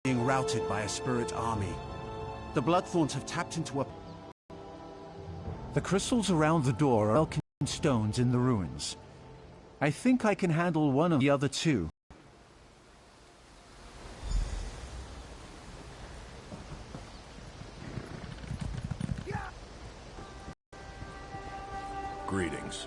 being routed by a spirit army. The Bloodthorns have tapped into a... The crystals around the door are Elkin stones in the ruins. I think I can handle one of the other two. Greetings.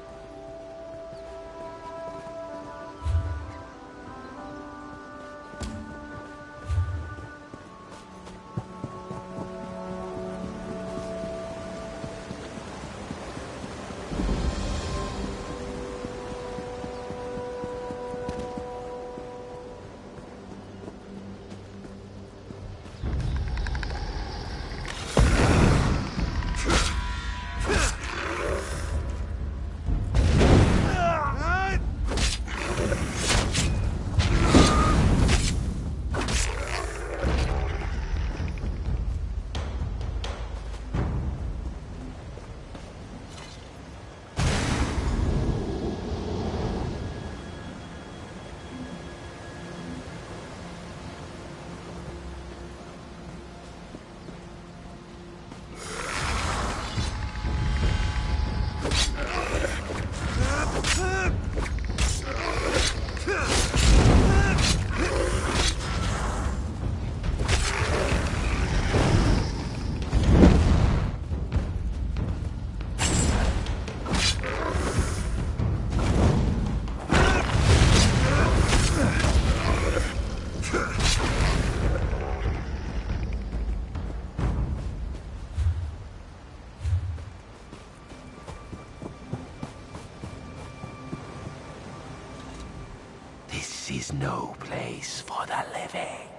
This is no place for the living.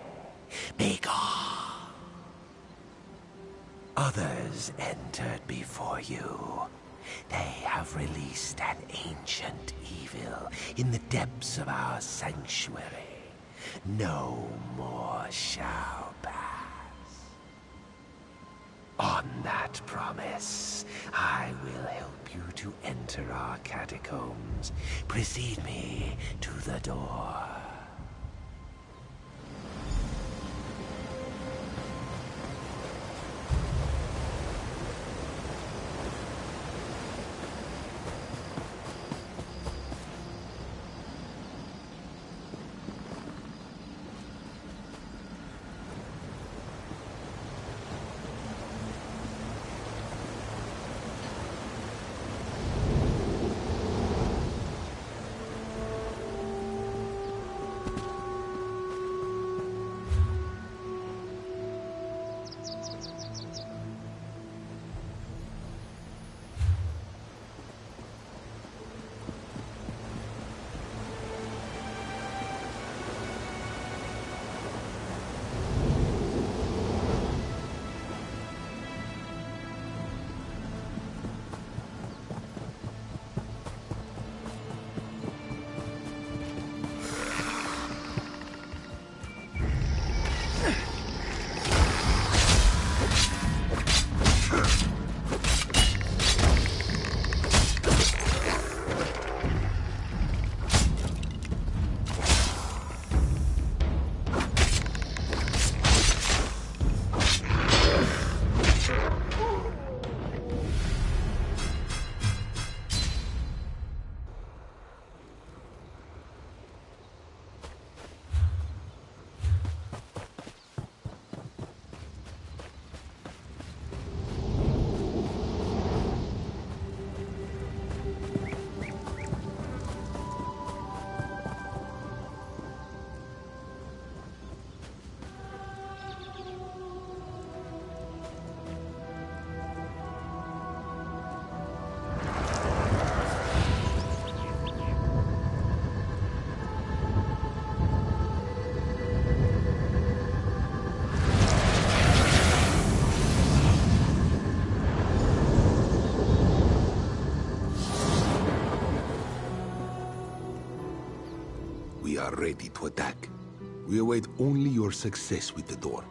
Begone! Others entered before you. They have released an ancient evil in the depths of our sanctuary. No more shall pass. On that promise, I will help you to enter our catacombs. Precede me to the door. We are ready to attack. We await only your success with the door.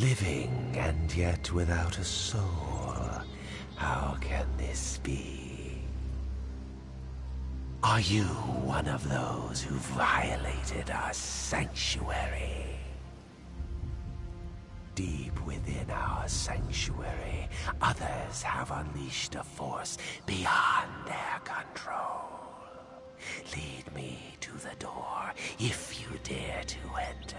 Living and yet without a soul. How can this be? Are you one of those who violated our sanctuary? Deep within our sanctuary, others have unleashed a force beyond their control. Lead me to the door if you dare to enter.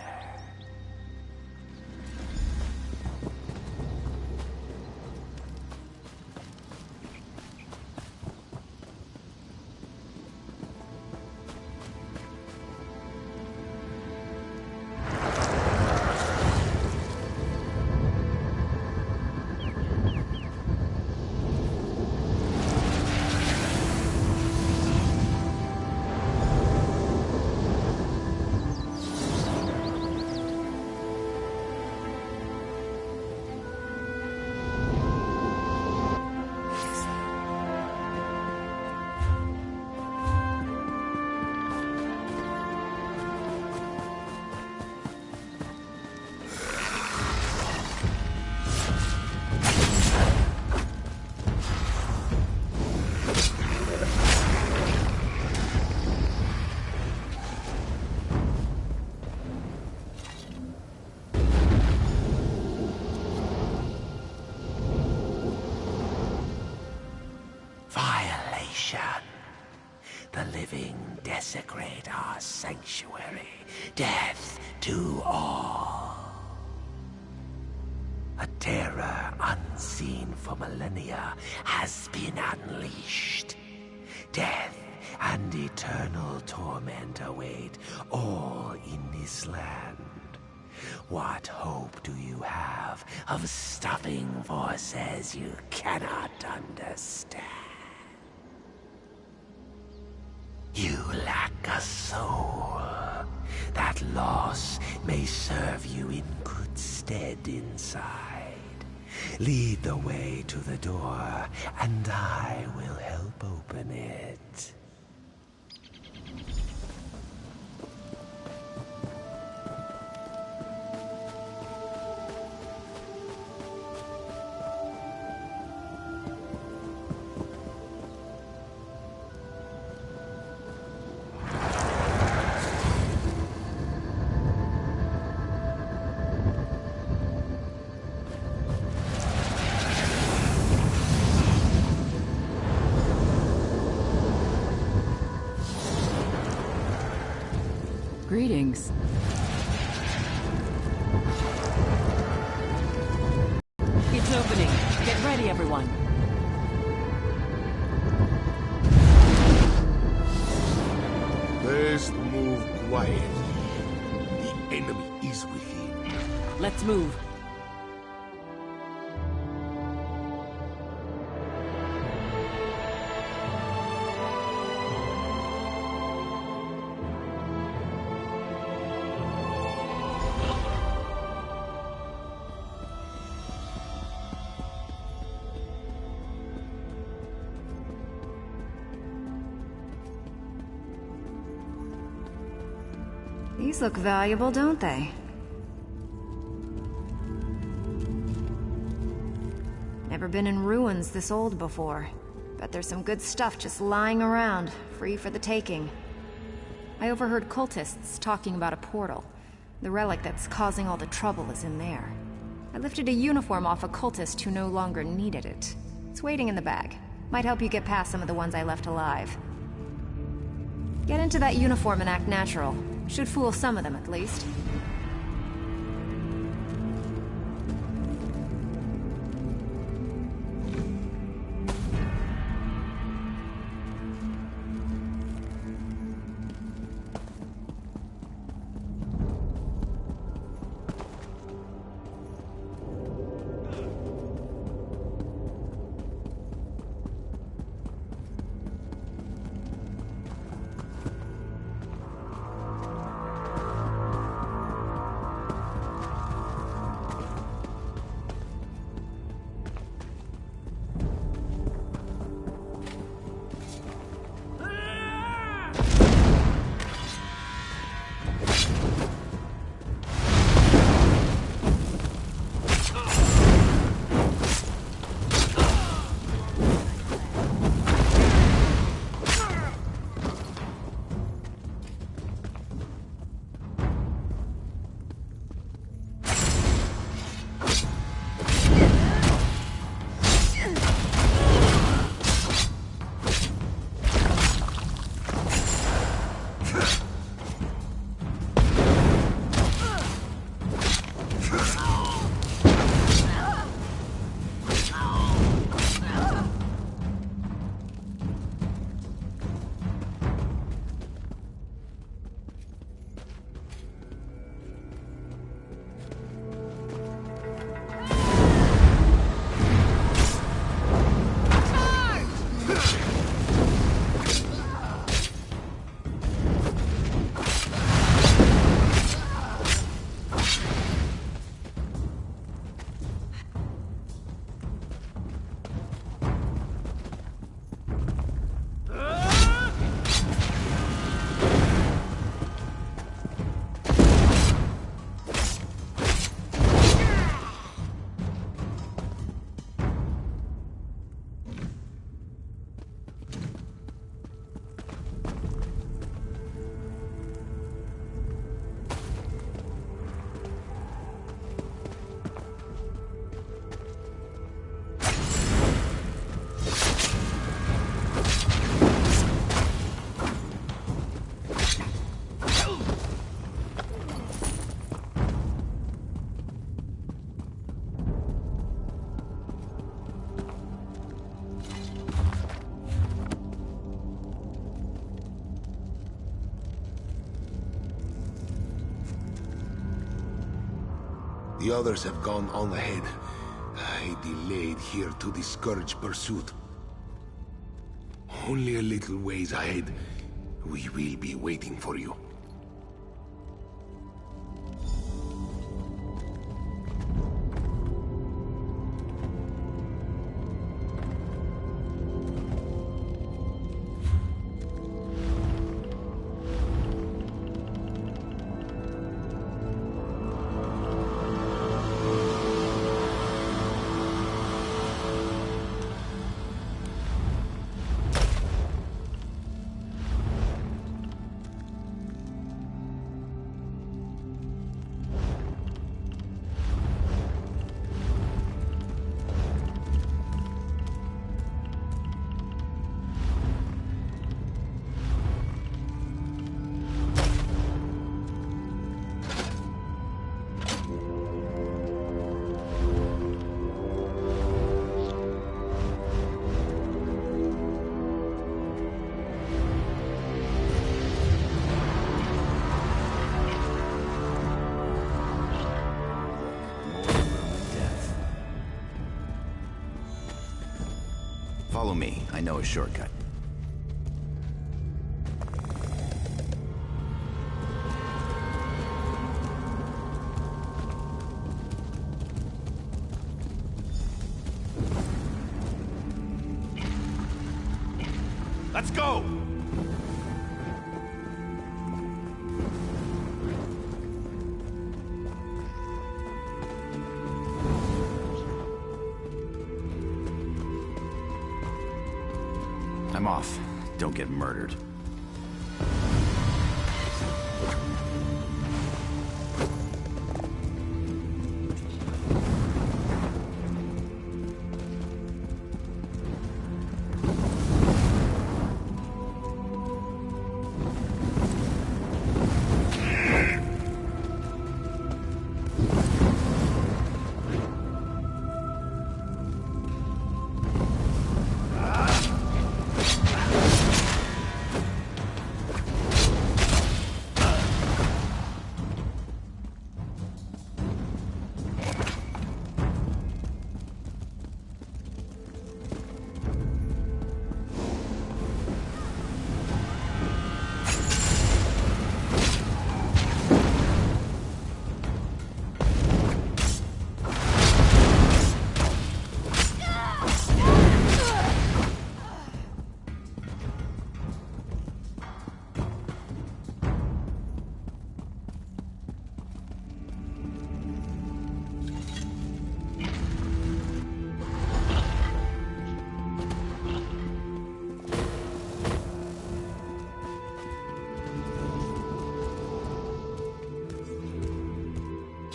The living desecrate our sanctuary. Death to all. A terror unseen for millennia has been unleashed. Death and eternal torment await all in this land. What hope do you have of stopping forces you cannot understand? You lack a soul. That loss may serve you in good stead inside. Lead the way to the door, and I will help open it. Greetings. It's opening. Get ready, everyone. Best move quietly. The enemy is within. Let's move. These look valuable, don't they? Never been in ruins this old before. Bet there's some good stuff just lying around, free for the taking. I overheard cultists talking about a portal. The relic that's causing all the trouble is in there. I lifted a uniform off a cultist who no longer needed it. It's waiting in the bag. Might help you get past some of the ones I left alive. Get into that uniform and act natural. Should fool some of them, at least. The others have gone on ahead. I delayed here to discourage pursuit. Only a little ways ahead. We will be waiting for you. me. I know a shortcut. Let's go! I'm off. Don't get murdered.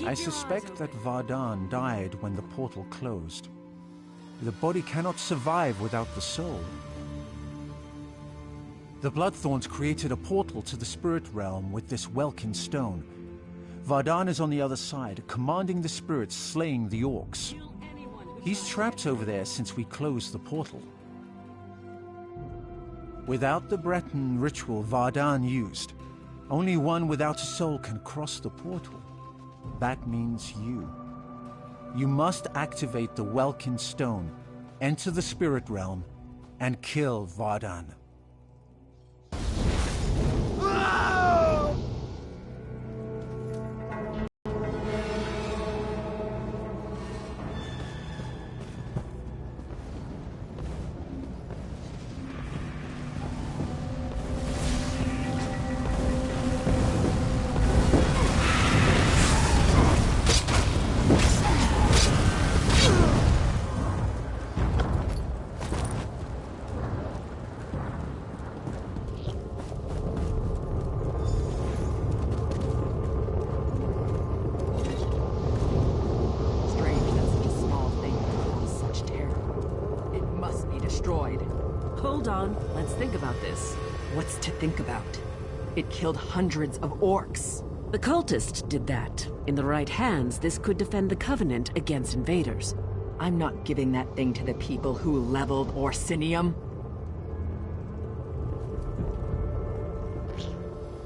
I suspect that Vardan died when the portal closed. The body cannot survive without the soul. The Bloodthorns created a portal to the spirit realm with this Welkin stone. Vardan is on the other side, commanding the spirits slaying the orcs. He's trapped over there since we closed the portal. Without the Breton ritual Vardan used, only one without a soul can cross the portal. That means you. You must activate the Welkin stone, enter the spirit realm, and kill Vardan. Hold on, let's think about this. What's to think about? It killed hundreds of orcs. The cultist did that. In the right hands, this could defend the Covenant against invaders. I'm not giving that thing to the people who leveled Orsinium.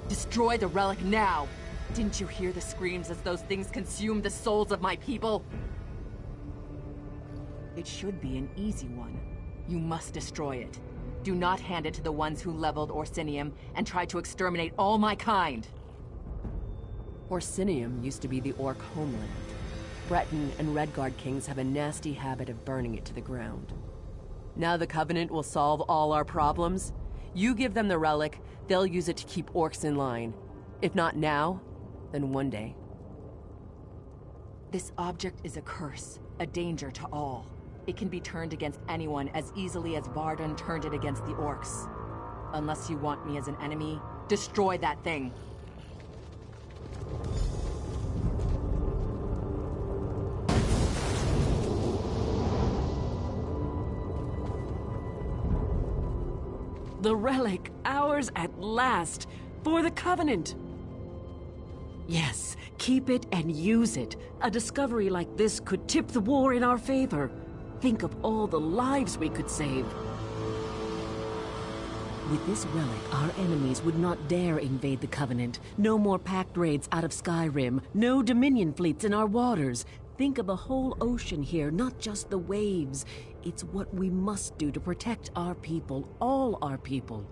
Destroy the relic now! Didn't you hear the screams as those things consumed the souls of my people? It should be an easy one. You must destroy it. Do not hand it to the ones who leveled Orsinium and tried to exterminate all my kind. Orsinium used to be the orc homeland. Breton and Redguard kings have a nasty habit of burning it to the ground. Now the Covenant will solve all our problems? You give them the relic, they'll use it to keep orcs in line. If not now, then one day. This object is a curse, a danger to all. It can be turned against anyone as easily as Vardan turned it against the orcs. Unless you want me as an enemy, destroy that thing. The relic, ours at last, for the Covenant. Yes, keep it and use it. A discovery like this could tip the war in our favor. Think of all the lives we could save. With this relic, our enemies would not dare invade the Covenant. No more pact raids out of Skyrim. No Dominion fleets in our waters. Think of a whole ocean here, not just the waves. It's what we must do to protect our people, all our people.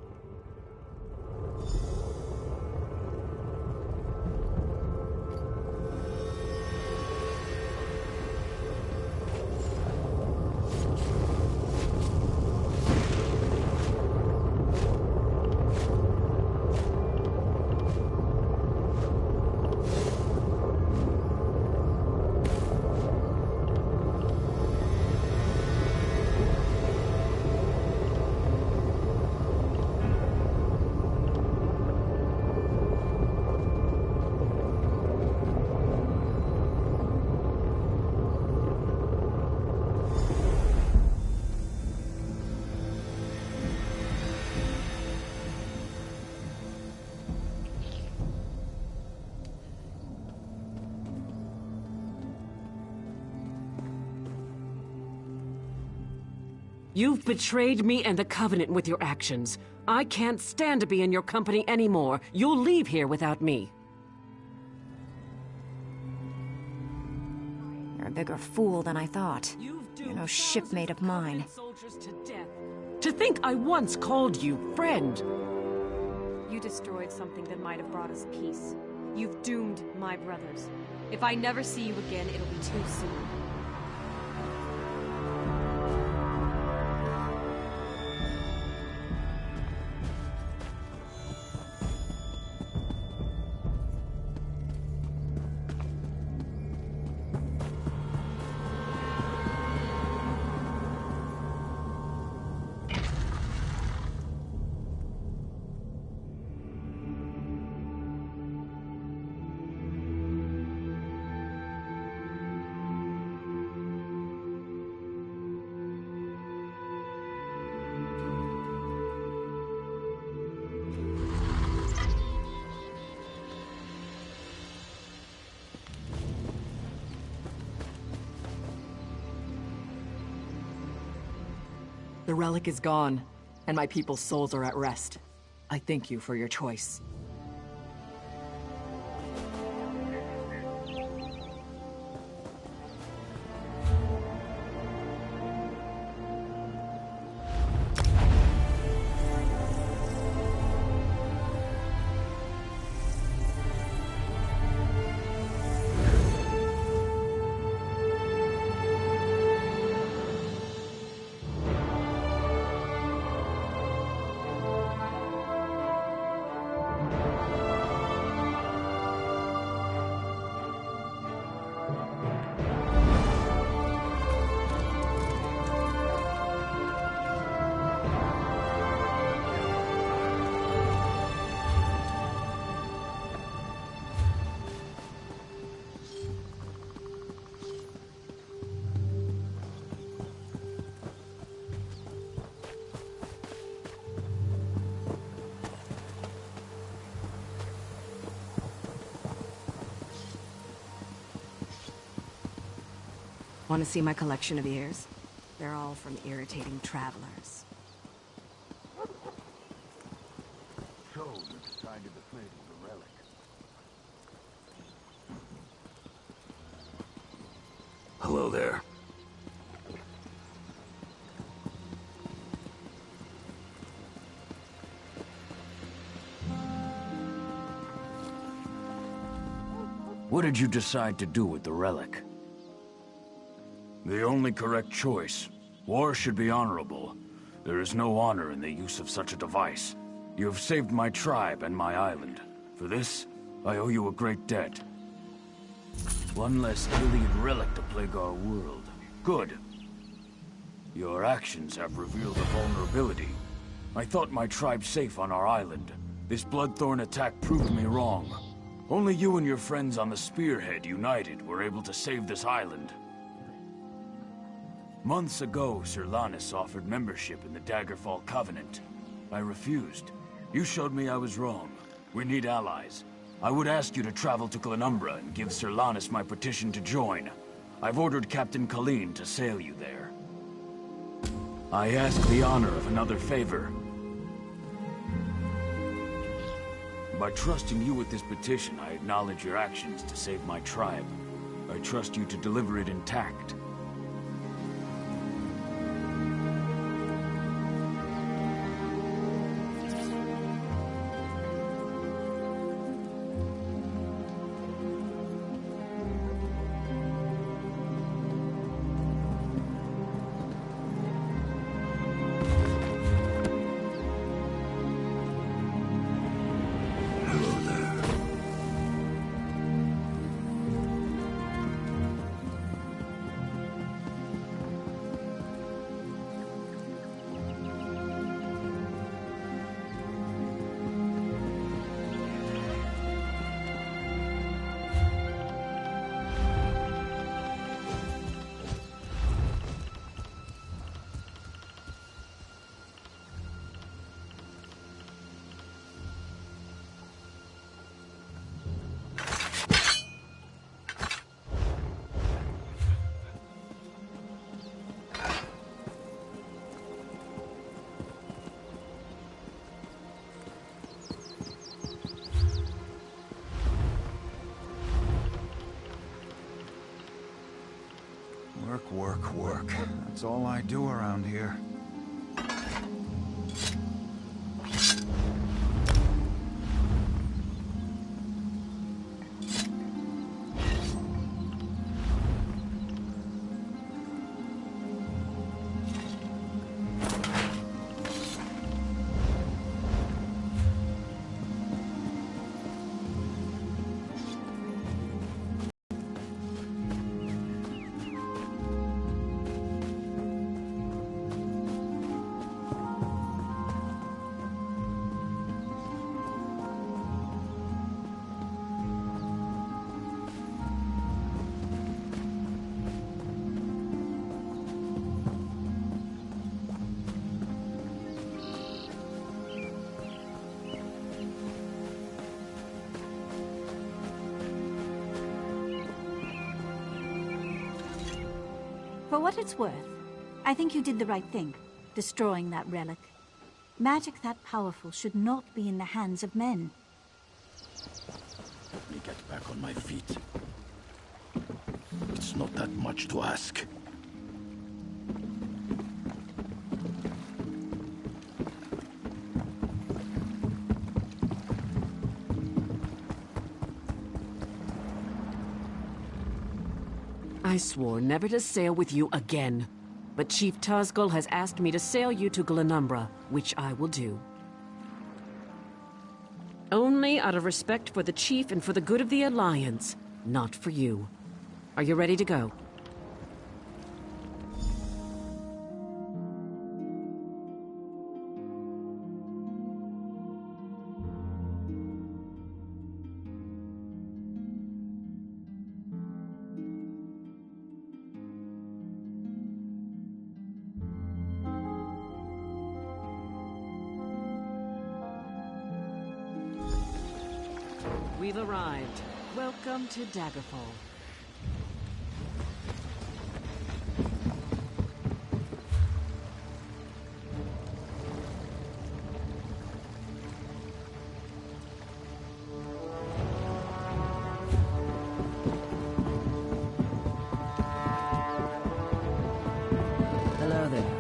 You've betrayed me and the Covenant with your actions. I can't stand to be in your company anymore. You'll leave here without me. You're a bigger fool than I thought. You're no shipmate of mine. Soldiers to death. To think I once called you friend. You destroyed something that might have brought us peace. You've doomed my brothers. If I never see you again, it'll be too soon. The relic is gone, and my people's souls are at rest. I thank you for your choice. Want to see my collection of ears? They're all from irritating travelers. So, you decided to play with the relic. Hello there. What did you decide to do with the relic? The only correct choice. War should be honorable. There is no honor in the use of such a device. You have saved my tribe and my island. For this, I owe you a great debt. One less alien relic to plague our world. Good. Your actions have revealed a vulnerability. I thought my tribe safe on our island. This Bloodthorn attack proved me wrong. Only you and your friends on the Spearhead united were able to save this island. Months ago, Sir Lannis offered membership in the Daggerfall Covenant. I refused. You showed me I was wrong. We need allies. I would ask you to travel to Glenumbra and give Sir Lannis my petition to join. I've ordered Captain Colleen to sail you there. I ask the honor of another favor. By trusting you with this petition, I acknowledge your actions to save my tribe. I trust you to deliver it intact. Work, work, work. That's all I do around here. For what it's worth, I think you did the right thing, destroying that relic. Magic that powerful should not be in the hands of men. Let me get back on my feet. It's not that much to ask. I swore never to sail with you again. But Chief Tazgul has asked me to sail you to Glenumbra, which I will do. Only out of respect for the Chief and for the good of the Alliance, not for you. Are you ready to go? We've arrived. Welcome to Daggerfall. Hello there.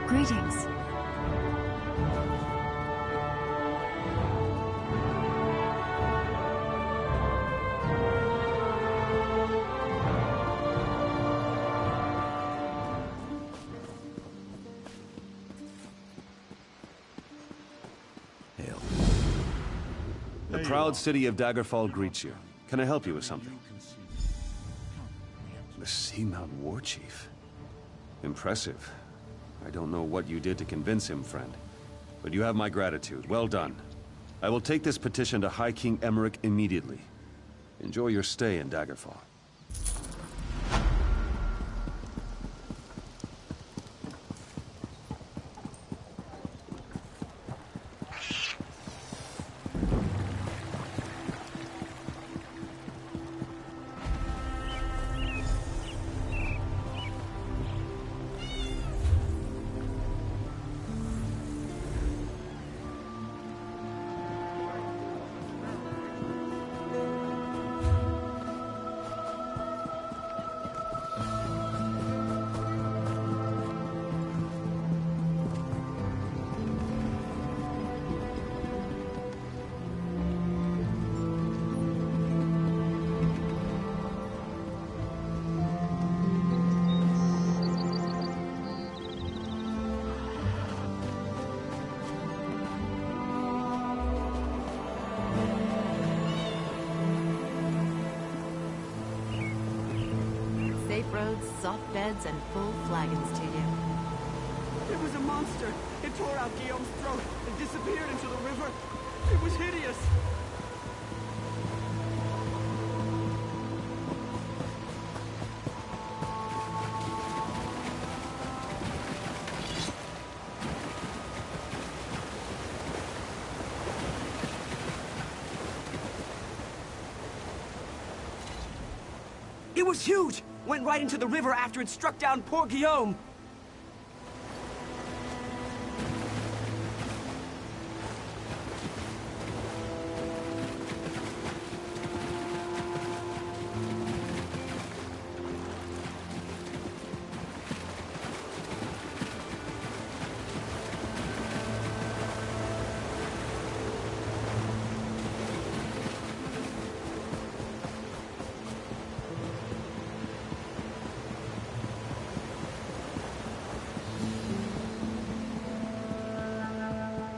Greetings. Hail. The proud city of Daggerfall greets you. Can I help you with something? The Seamount War Chief. Impressive. I don't know what you did to convince him, friend. But you have my gratitude. Well done. I will take this petition to High King Emmerich immediately. Enjoy your stay in Daggerfall. Safe roads, soft beds, and full flagons to you. It was a monster. It tore out Guillaume's throat and disappeared into the river. It was hideous. It was huge! Went right into the river after it struck down poor Guillaume.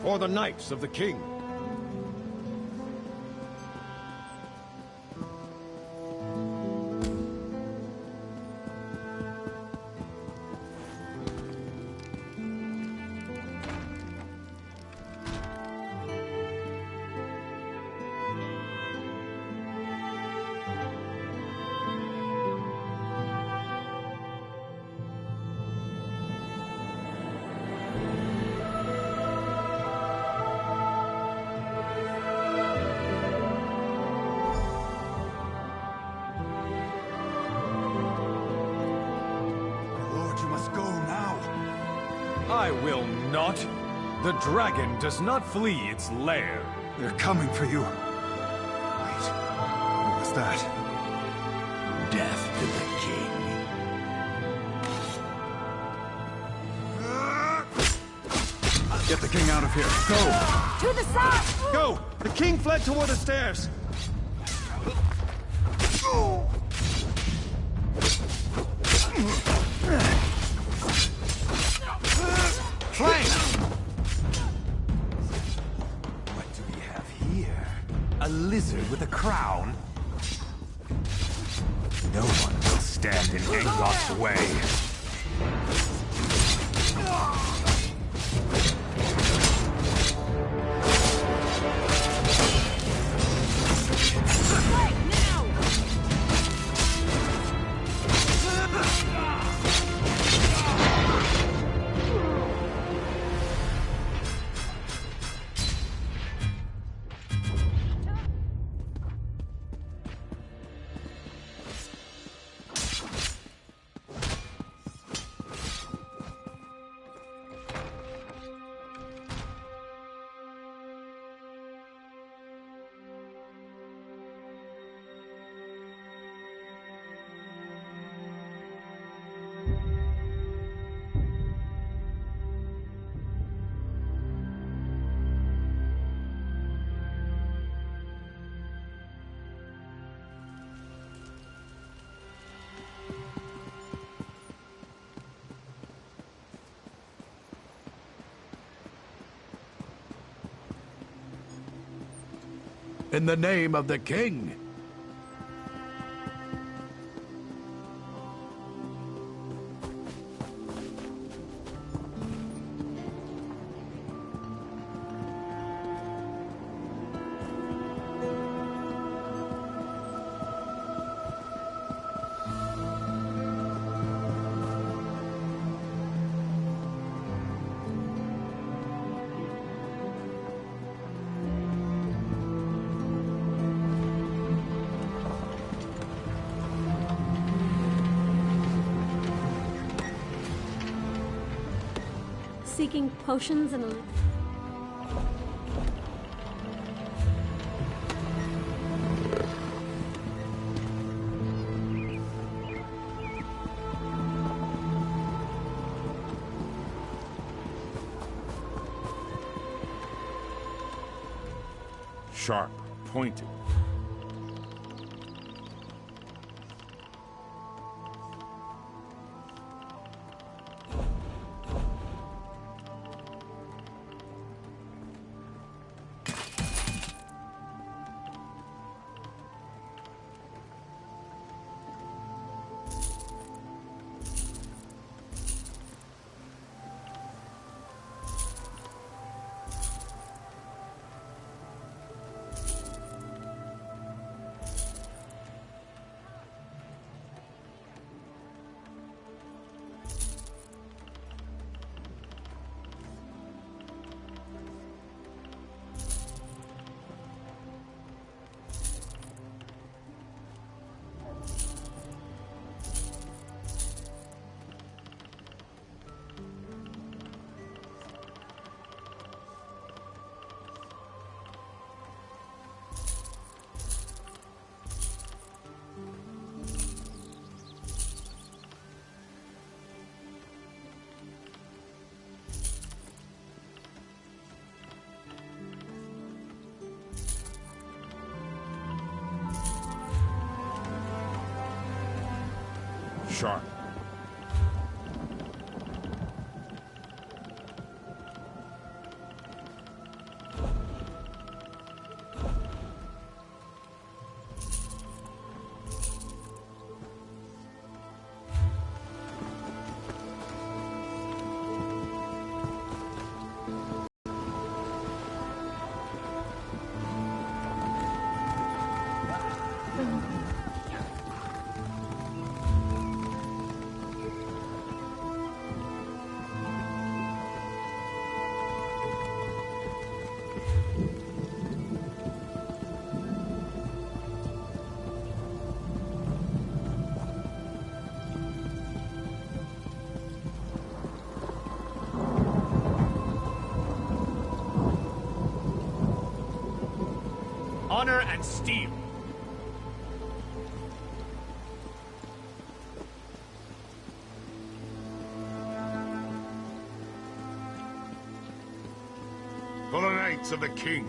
or the Knights of the King. I will not. The dragon does not flee its lair. They're coming for you. Wait, what was that? Death to the king. Get the king out of here. Go! To the side! Go! The king fled toward the stairs! Flank! What do we have here? A lizard with a crown? No one will stand in Angot's way. In the name of the king. Seeking potions and elixirs. Sharp, pointed. Sharp. Honor and steel. For the Knights of the King.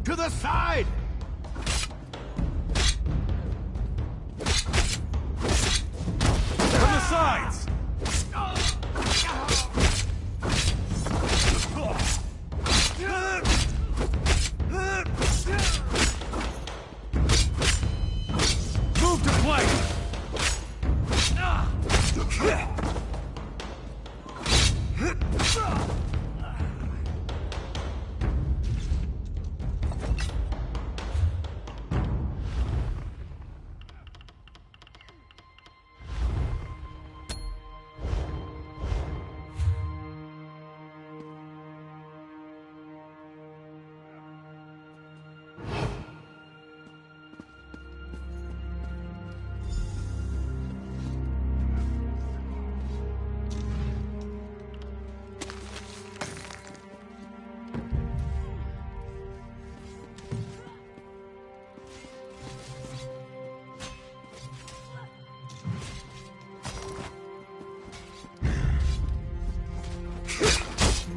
To the side! From the sides! Move to flank!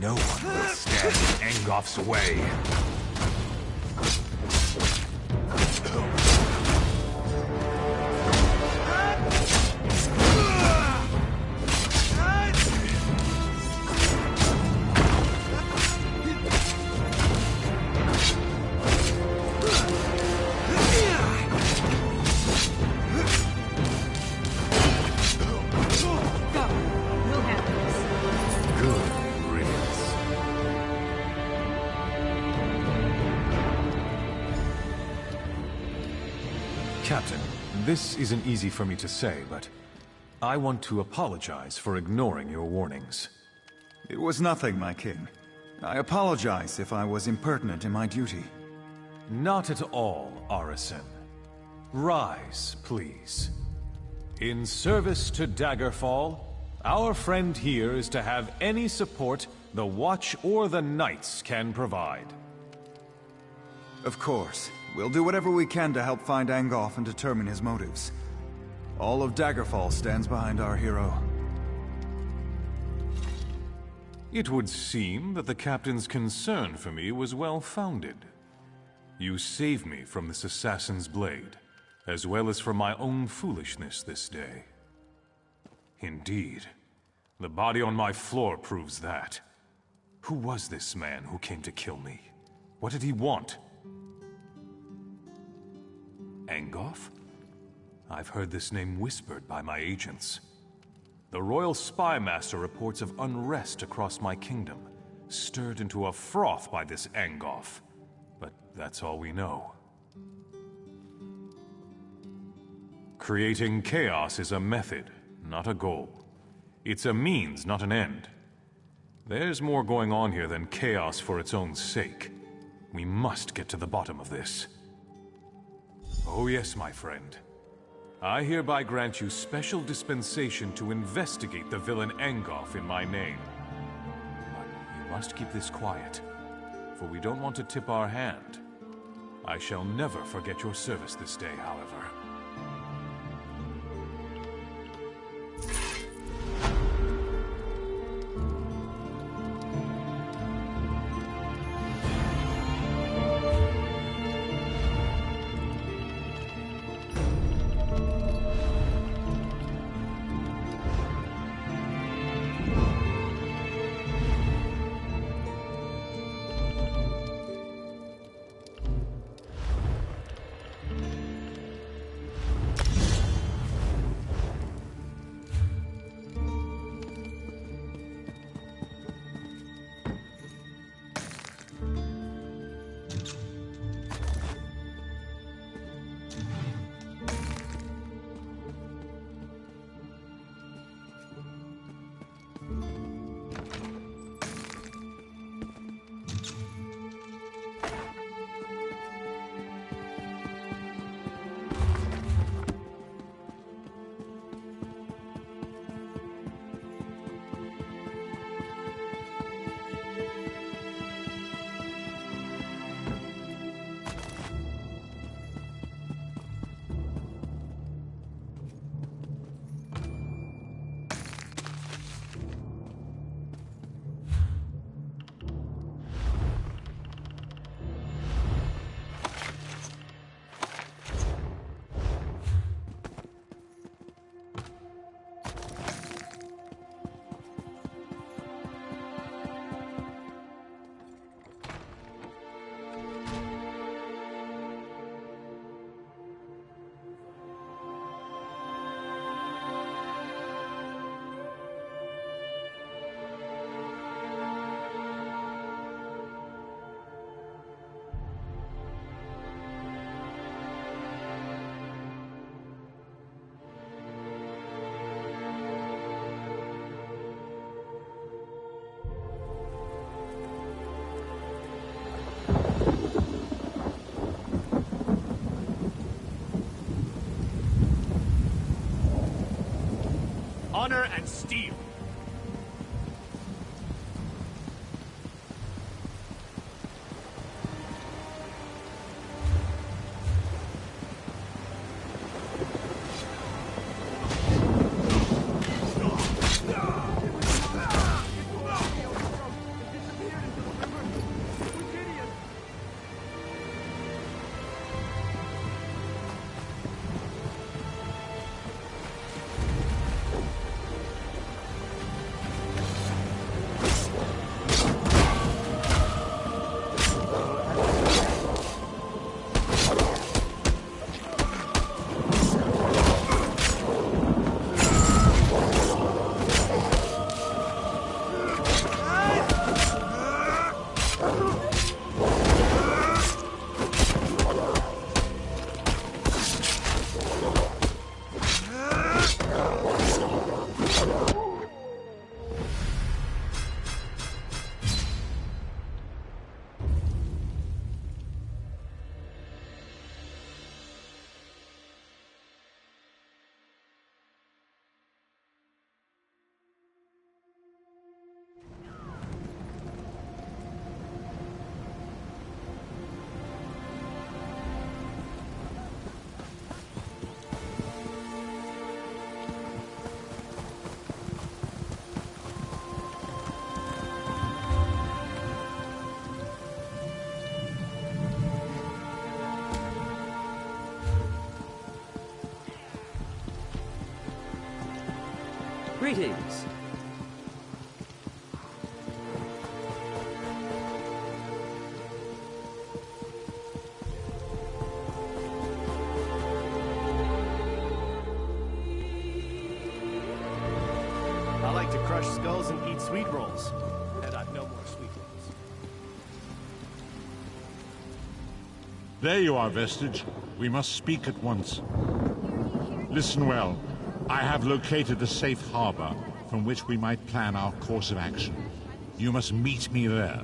No one will stand in Angof's way. Captain, this isn't easy for me to say, but I want to apologize for ignoring your warnings. It was nothing, my king. I apologize if I was impertinent in my duty. Not at all, Arisen. Rise, please. In service to Daggerfall, our friend here is to have any support the Watch or the Knights can provide. Of course. We'll do whatever we can to help find Angof and determine his motives. All of Daggerfall stands behind our hero. It would seem that the Captain's concern for me was well-founded. You saved me from this assassin's blade, as well as from my own foolishness this day. Indeed, the body on my floor proves that. Who was this man who came to kill me? What did he want? Angof? I've heard this name whispered by my agents. The Royal Spy Master reports of unrest across my kingdom, stirred into a froth by this Angof. But that's all we know. Creating chaos is a method, not a goal. It's a means, not an end. There's more going on here than chaos for its own sake. We must get to the bottom of this. Oh yes, my friend. I hereby grant you special dispensation to investigate the villain Angoff in my name. But you must keep this quiet, for we don't want to tip our hand. I shall never forget your service this day, however. Honor and steel. Greetings. I like to crush skulls and eat sweet rolls. And I've no more sweet rolls. There you are, Vestige. We must speak at once. Listen well. I have located a safe harbor from which we might plan our course of action. You must meet me there.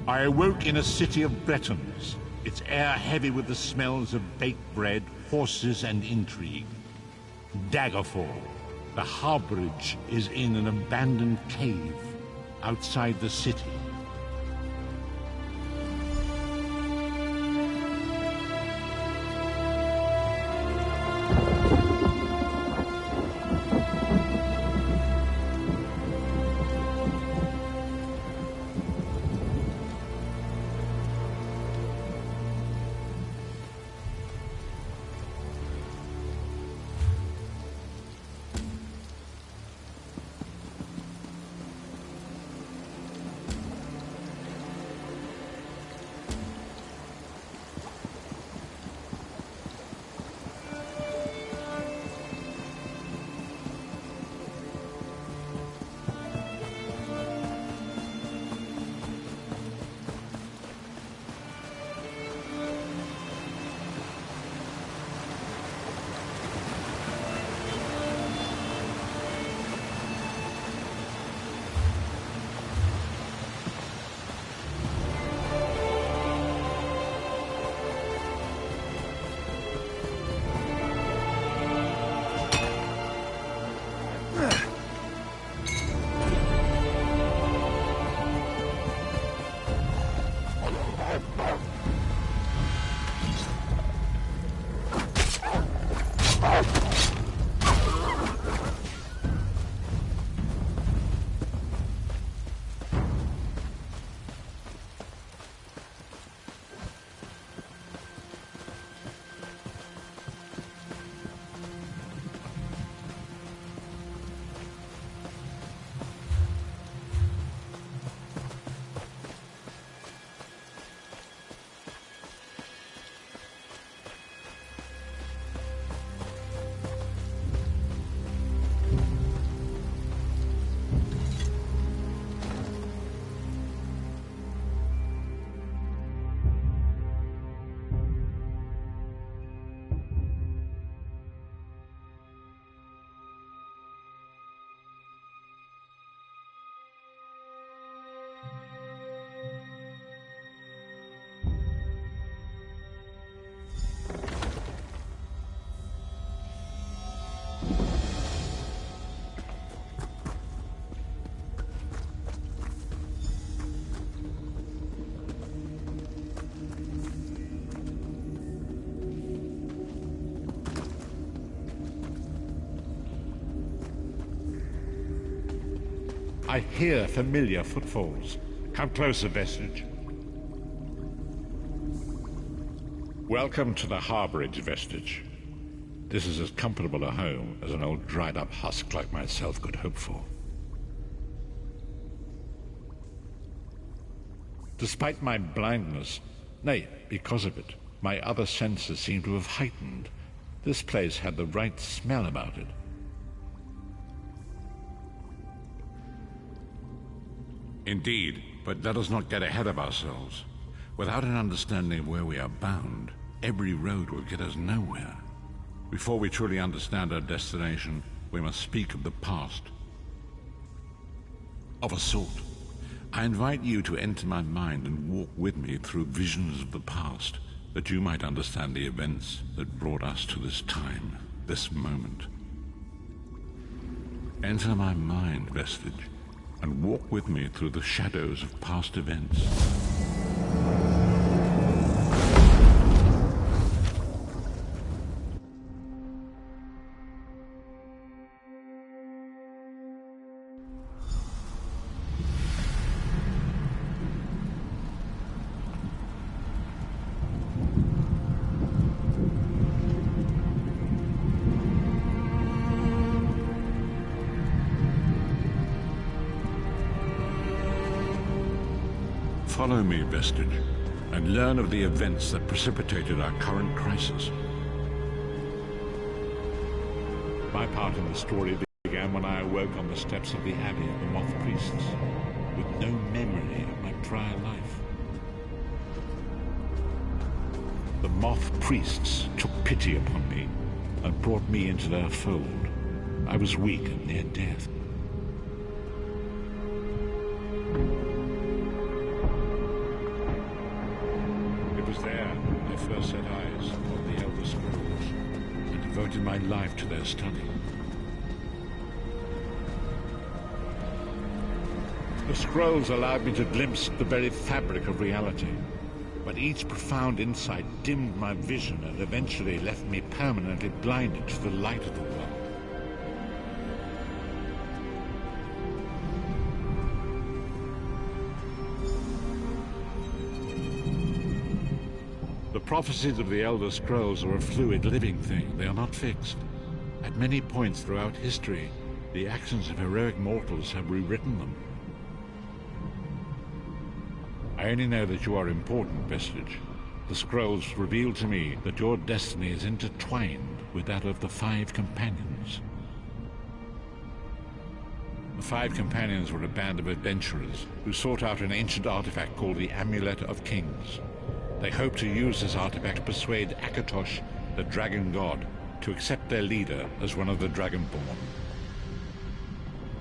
I awoke in a city of Bretons, its air heavy with the smells of baked bread, horses and intrigue. Daggerfall. The harborage is in an abandoned cave outside the city. I hear familiar footfalls. Come closer, Vestige. Welcome to the harborage, Vestige. This is as comfortable a home as an old dried-up husk like myself could hope for. Despite my blindness, nay, because of it, my other senses seem to have heightened. This place had the right smell about it. Indeed, but let us not get ahead of ourselves. Without an understanding of where we are bound, every road will get us nowhere. Before we truly understand our destination, we must speak of the past. Of a sort. I invite you to enter my mind and walk with me through visions of the past, that you might understand the events that brought us to this time, this moment. Enter my mind, Vestige, and walk with me through the shadows of past events. Follow me, Vestige, and learn of the events that precipitated our current crisis. My part in the story began when I awoke on the steps of the Abbey of the Moth Priests, with no memory of my prior life. The Moth Priests took pity upon me and brought me into their fold. I was weak and near death. It was there I first set eyes on the Elder Scrolls. devoted my life to their study. The scrolls allowed me to glimpse the very fabric of reality, but each profound insight dimmed my vision and eventually left me permanently blinded to the light of the world. The prophecies of the Elder Scrolls are a fluid, living thing. They are not fixed. At many points throughout history, the actions of heroic mortals have rewritten them. I only know that you are important, Vestige. The scrolls reveal to me that your destiny is intertwined with that of the Five Companions. The Five Companions were a band of adventurers who sought out an ancient artifact called the Amulet of Kings. They hoped to use this artifact to persuade Akatosh, the Dragon God, to accept their leader as one of the Dragonborn.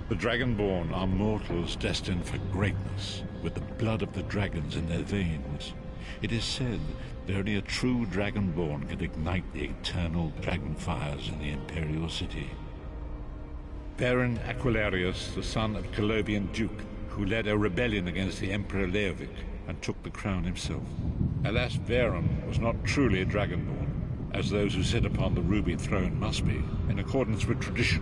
The Dragonborn are mortals destined for greatness, with the blood of the dragons in their veins. It is said that only a true Dragonborn can ignite the eternal dragon fires in the Imperial City. Baron Aquilarius, the son of Colovian Duke, who led a rebellion against the Emperor Leovic and took the crown himself. Alas, Varen was not truly a Dragonborn, as those who sit upon the ruby throne must be, in accordance with tradition.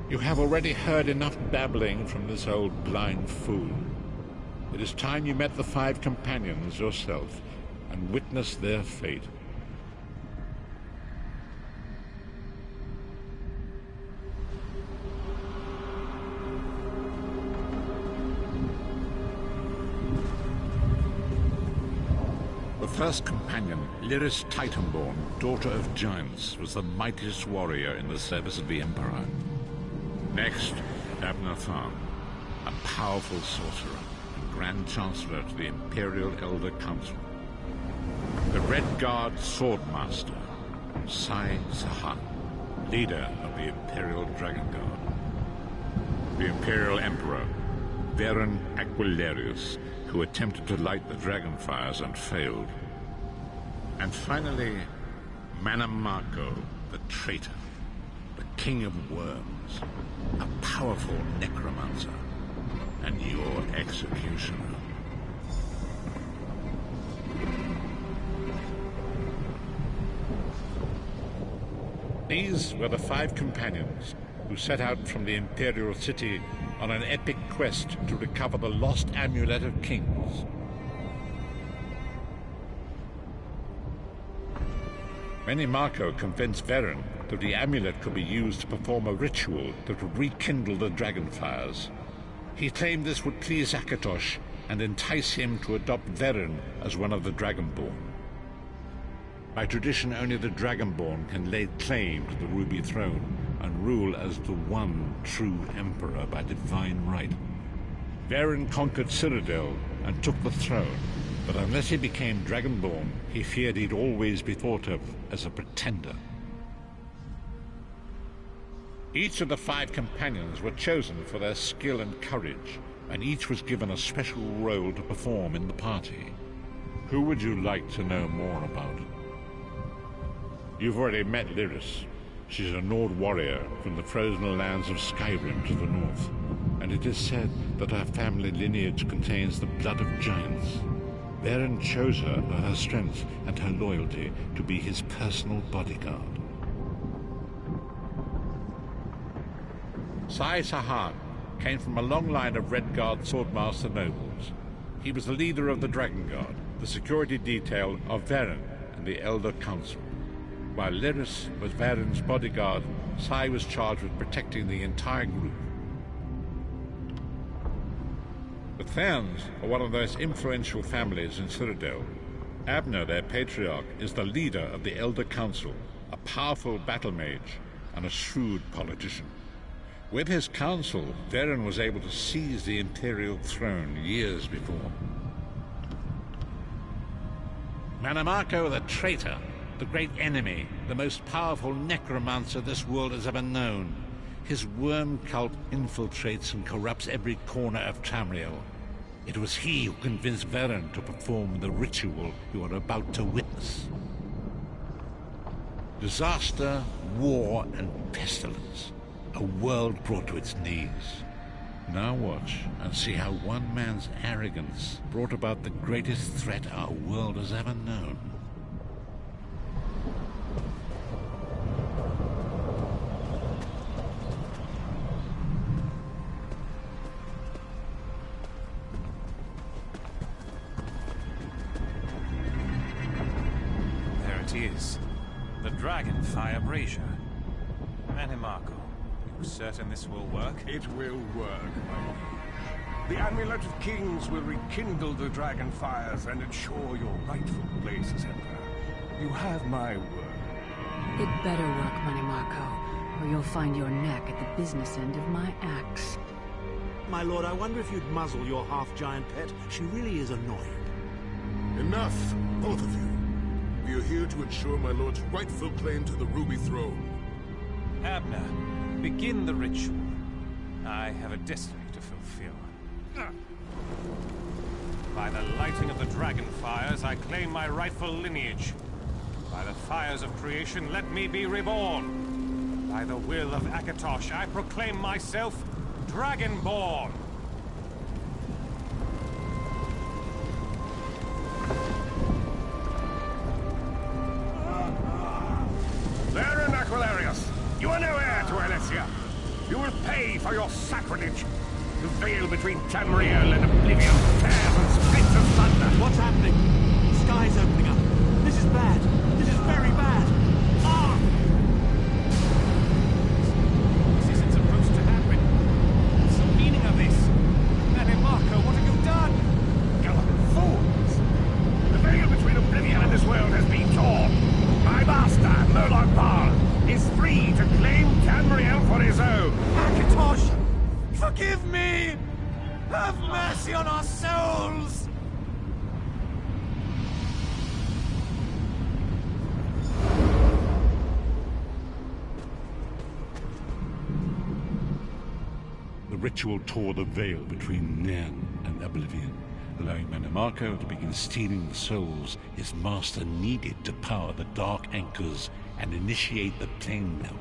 You have already heard enough babbling from this old blind fool. It is time you met the Five Companions yourself and witnessed their fate. The first companion, Lyris Titanborn, daughter of giants, was the mightiest warrior in the service of the Emperor. Next, Abner Tharn, a powerful sorcerer and Grand Chancellor to the Imperial Elder Council. The Red Guard Swordmaster, Sai Sahan, leader of the Imperial Dragon Guard. The Imperial Emperor, Baron Aquilarius, who attempted to light the dragon fires and failed. And finally, Manamako, the traitor, the King of Worms, a powerful necromancer, and your executioner. These were the Five Companions who set out from the Imperial City on an epic quest to recover the lost Amulet of Kings. Manamako convinced Varen that the amulet could be used to perform a ritual that would rekindle the dragon fires. He claimed this would please Akatosh and entice him to adopt Varen as one of the Dragonborn. By tradition, only the Dragonborn can lay claim to the Ruby Throne and rule as the one true Emperor by divine right. Varen conquered Cyrodiil and took the throne, but unless he became Dragonborn, he feared he'd always be thought of as a pretender. Each of the Five Companions were chosen for their skill and courage, and each was given a special role to perform in the party. Who would you like to know more about? You've already met Lyris. She's a Nord warrior from the frozen lands of Skyrim to the north, and it is said that her family lineage contains the blood of giants. Varen chose her for her strength and her loyalty to be his personal bodyguard. Sai Sahan came from a long line of Red Guard Swordmaster nobles. He was the leader of the Dragon Guard, the security detail of Varen and the Elder Council. While Lyris was Varen's bodyguard, Sai was charged with protecting the entire group. The Therns are one of the most influential families in Cyrodiil. Abner, their patriarch, is the leader of the Elder Council, a powerful battle mage and a shrewd politician. With his council, Varen was able to seize the Imperial throne years before. Manamako the traitor, the great enemy, the most powerful necromancer this world has ever known. His worm cult infiltrates and corrupts every corner of Tamriel. It was he who convinced Varen to perform the ritual you are about to witness. Disaster, war, and pestilence. A world brought to its knees. Now watch and see how one man's arrogance brought about the greatest threat our world has ever known. There it is. The Dragonfire Brazier. Manimarco, you certain this will work? It will work, my liege. The Amulet of Kings will rekindle the dragon fires and ensure your rightful place as Emperor. You have my word. It better work, Manimarco, or you'll find your neck at the business end of my axe. My lord, I wonder if you'd muzzle your half-giant pet. She really is annoying. Enough, both of you. We are here to ensure my lord's rightful claim to the Ruby Throne. Abner, begin the ritual. I have a destiny to fulfill. By the lighting of the dragon fires, I claim my rightful lineage. By the fires of creation, let me be reborn. By the will of Akatosh, I proclaim myself Dragonborn. Baron Aquilarius, you are no heir to Alessia. You will pay for your sacrilege. The veil between Tamriel and Oblivion tears and splits of thunder. What's happening? The sky's opening up. This is bad. This is very bad. Ah! This isn't supposed to happen. What's the meaning of this? Manimarco, what have you done? You fools! The veil between Oblivion and this world has been torn. My master, Murloc Bal, is free to claim Tamriel for his own. Akatosh! Forgive me! Have mercy on our souls! The ritual tore the veil between Nan and Oblivion, allowing Manimarco to begin stealing the souls his master needed to power the Dark Anchors and initiate the Plane Melt.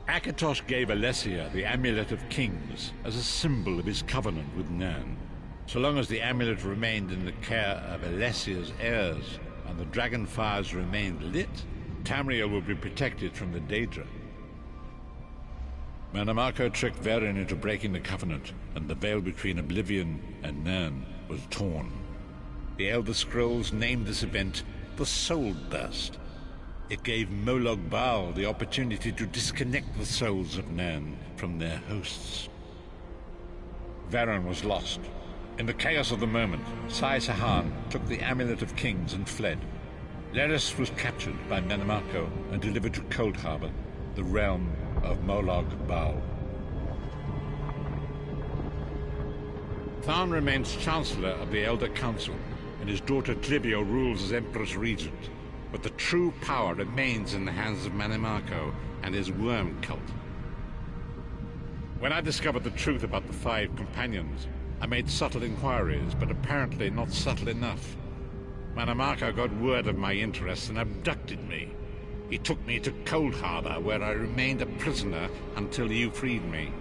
Akatosh gave Alessia the Amulet of Kings as a symbol of his covenant with Nan. So long as the amulet remained in the care of Alessia's heirs and the dragon fires remained lit, Tamriel would be protected from the Daedra. Manimarco tricked Varen into breaking the covenant, and the veil between Oblivion and Nan was torn. The Elder Scrolls named this event the Soul Burst. It gave Moloch Baal the opportunity to disconnect the souls of Nan from their hosts. Varen was lost. In the chaos of the moment, Sai Sahan took the Amulet of Kings and fled. Leris was captured by Manimarco and delivered to Cold Harbor, the realm of Moloch Baal. Tharn remains Chancellor of the Elder Council, and his daughter Tribio rules as Empress Regent. But the true power remains in the hands of Manimarco and his worm cult. When I discovered the truth about the 5 companions, I made subtle inquiries, but apparently not subtle enough. Manimarco got word of my interests and abducted me. He took me to Cold Harbor, where I remained a prisoner until you freed me.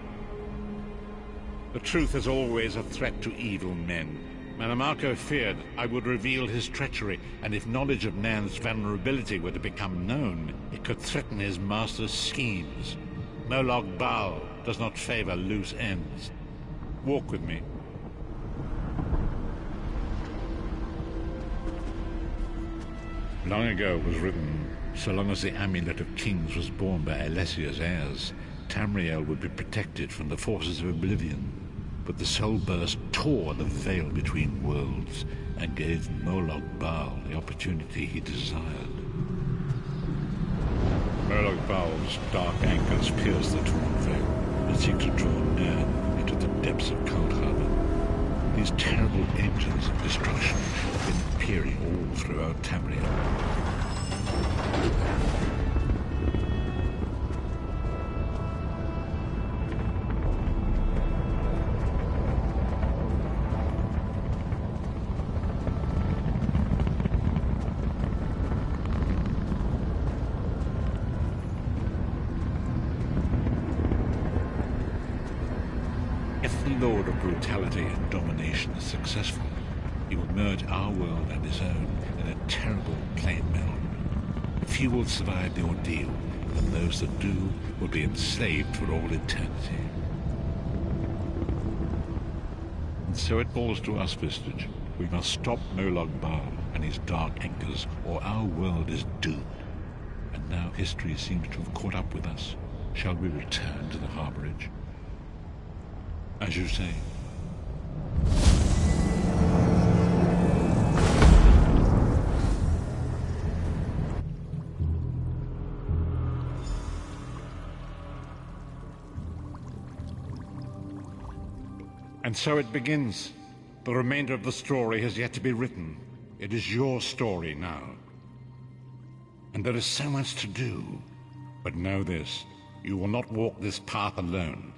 The truth is always a threat to evil men. Manimarco feared I would reveal his treachery, and if knowledge of Nan's vulnerability were to become known, it could threaten his master's schemes. Moloch Baal does not favor loose ends. Walk with me. Long ago was written, so long as the Amulet of Kings was borne by Alessia's heirs, Tamriel would be protected from the forces of Oblivion. But the Soul Burst tore the veil between worlds and gave Moloch Baal the opportunity he desired. Moloch Baal's dark anchors pierce the torn veil and seek to draw Nan into the depths of Cold Harbor. These terrible engines of destruction have been appearing all throughout Tamriel. the Lord of Brutality and Domination is successful, he will merge our world and his own in a terrible plain meld. Few will survive the ordeal, and those that do will be enslaved for all eternity. And so it falls to us, Vistage. We must stop Molag Bal and his dark anchors, or our world is doomed. And now history seems to have caught up with us. Shall we return to the harborage? As you say. And so it begins. The remainder of the story has yet to be written. It is your story now. And there is so much to do. But know this, you will not walk this path alone.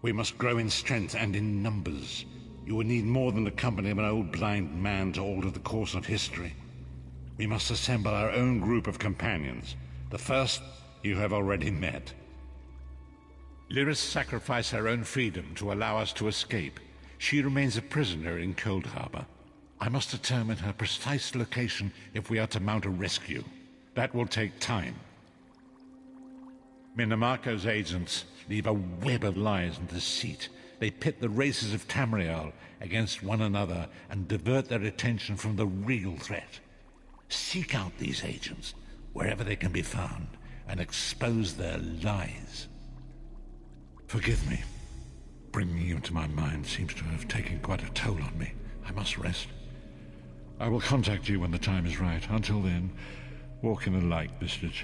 We must grow in strength and in numbers. You will need more than the company of an old blind man to alter the course of history. We must assemble our own group of companions. The first you have already met. Lyris sacrificed her own freedom to allow us to escape. She remains a prisoner in Cold Harbor. I must determine her precise location if we are to mount a rescue. That will take time. Minamarco's agents leave a web of lies and deceit. They pit the races of Tamriel against one another and divert their attention from the real threat. Seek out these agents, wherever they can be found, and expose their lies. Forgive me. Bringing you to my mind seems to have taken quite a toll on me. I must rest. I will contact you when the time is right. Until then, walk in the light, Vistage.